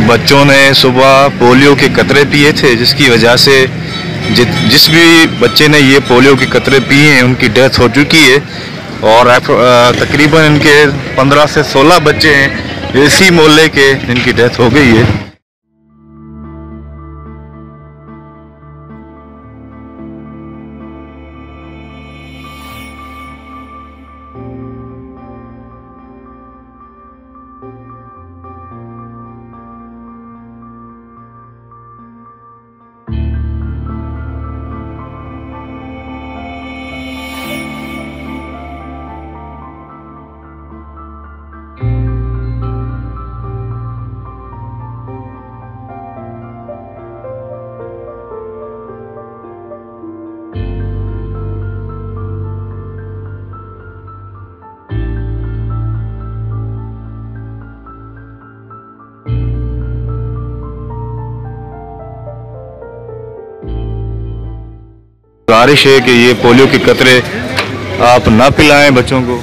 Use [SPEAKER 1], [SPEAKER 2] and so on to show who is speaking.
[SPEAKER 1] बच्चों ने सुबह पोलियो के कतरे पिए थे, जिसकी वजह से जिस भी बच्चे ने ये पोलियो के कतरे पिए हैं उनकी डेथ हो चुकी है। और तकरीबन इनके 15 से 16 बच्चे हैं इसी मोहल्ले के जिनकी डेथ हो गई है। गुजारिश है कि ये पोलियो के कतरे आप ना पिलाएं बच्चों को।